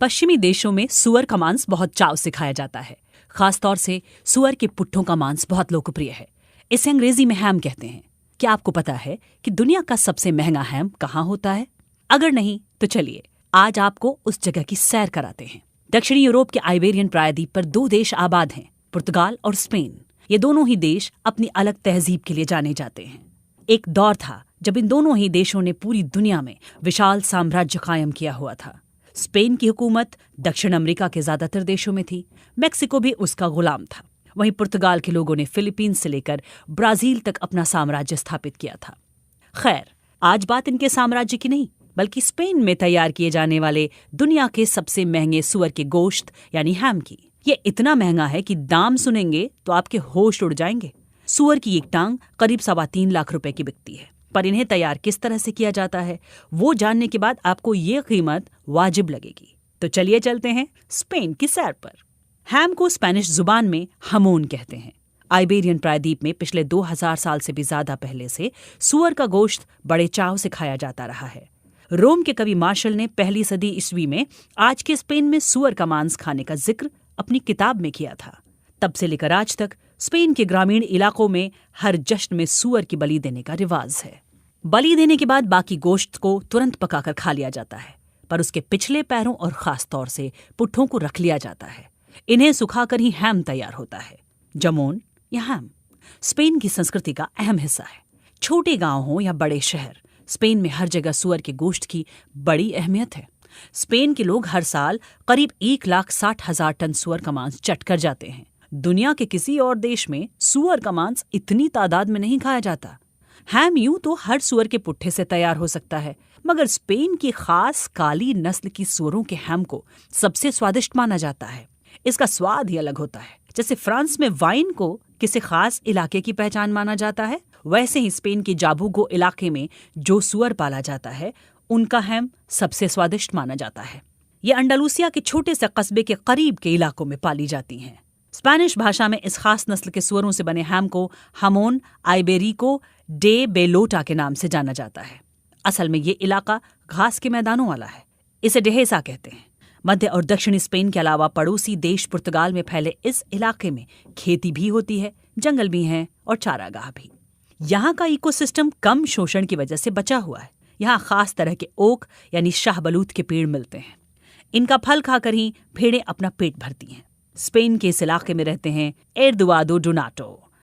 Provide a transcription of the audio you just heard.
पश्चिमी देशों में सुअर का मांस बहुत चाव से खाया जाता है। खासतौर से सुअर के पुट्ठों का मांस बहुत लोकप्रिय है। इसे अंग्रेजी में हैम कहते हैं। क्या आपको पता है कि दुनिया का सबसे महंगा हैम कहाँ होता है? अगर नहीं तो चलिए आज आपको उस जगह की सैर कराते हैं। दक्षिणी यूरोप के आइबेरियन प्रायद्वीप पर 2 देश आबाद हैं, पुर्तगाल और स्पेन। ये दोनों ही देश अपनी अलग तहजीब के लिए जाने जाते हैं। एक दौर था जब इन दोनों ही देशों ने पूरी दुनिया में विशाल साम्राज्य कायम किया हुआ था। स्पेन की हुकूमत दक्षिण अमेरिका के ज्यादातर देशों में थी। मेक्सिको भी उसका गुलाम था। वहीं पुर्तगाल के लोगों ने फिलीपींस से लेकर ब्राजील तक अपना साम्राज्य स्थापित किया था। खैर, आज बात इनके साम्राज्य की नहीं, बल्कि स्पेन में तैयार किए जाने वाले दुनिया के सबसे महंगे सुअर के गोश्त यानी हैम की। ये इतना महंगा है कि दाम सुनेंगे तो आपके होश उड़ जाएंगे। सुअर की एक टांग करीब 3.25 लाख रुपए की बिकती है। पर इन्हें तैयार किस तरह से किया जाता है वो जानने के बाद आपको ये कीमत वाजिब लगेगी। तो चलिए चलते हैं स्पेन की सैर पर। हैम को स्पेनिश जुबान में हमोन कहते हैं। आइबेरियन प्रायद्वीप में पिछले 2000 साल से भी ज्यादा पहले से सुअर का गोश्त बड़े चाव से खाया जाता रहा है। रोम के कवि मार्शल ने 1वीं सदी ईस्वी में आज के स्पेन में सुअर का मांस खाने का जिक्र अपनी किताब में किया था। तब से लेकर आज तक स्पेन के ग्रामीण इलाकों में हर जश्न में सुअर की बलि देने का रिवाज है। बलि देने के बाद बाकी गोश्त को तुरंत पकाकर खा लिया जाता है, पर उसके पिछले पैरों और खास तौर से पुट्ठों को रख लिया जाता है। इन्हें सुखाकर ही हैम तैयार होता है। जमोन या हैम स्पेन की संस्कृति का अहम हिस्सा है। छोटे गांव हो या बड़े शहर, स्पेन में हर जगह सुअर के गोश्त की बड़ी अहमियत है। स्पेन के लोग हर साल करीब 1,60,000 टन सुअर का मांस चट कर जाते हैं। दुनिया के किसी और देश में सुअर का मांस इतनी तादाद में नहीं खाया जाता। हैम यूं तो हर सुअर के पुट्ठे से तैयार हो सकता है, मगर स्पेन की खास काली नस्ल की सुअरों के हैम को सबसे स्वादिष्ट माना जाता है। इसका स्वाद ही अलग होता है। जैसे फ्रांस में वाइन को किसी खास इलाके की पहचान माना जाता है, वैसे ही स्पेन के जाबुगो इलाके में जो सुअर पाला जाता है उनका हैम सबसे स्वादिष्ट माना जाता है। ये अंडालूसिया के छोटे से कस्बे के करीब के इलाकों में पाली जाती हैं। स्पेनिश भाषा में इस खास नस्ल के सुअरों से बने हैम को हमोन आइबेरिको डे बेलोटा के नाम से जाना जाता है। असल में ये इलाका घास के मैदानों वाला है। इसे डेहेसा कहते हैं। मध्य और दक्षिणी स्पेन के अलावा पड़ोसी देश पुर्तगाल में फैले इस इलाके में खेती भी होती है, जंगल भी हैं और चारागाह भी। यहाँ का इकोसिस्टम कम शोषण की वजह से बचा हुआ है। यहाँ खास तरह के ओक यानी शाहबलूत के पेड़ मिलते हैं। इनका फल खाकर ही भेड़ें अपना पेट भरती हैं। स्पेन के इस इलाके में रहते हैं एर्दुआदो डोनाटो,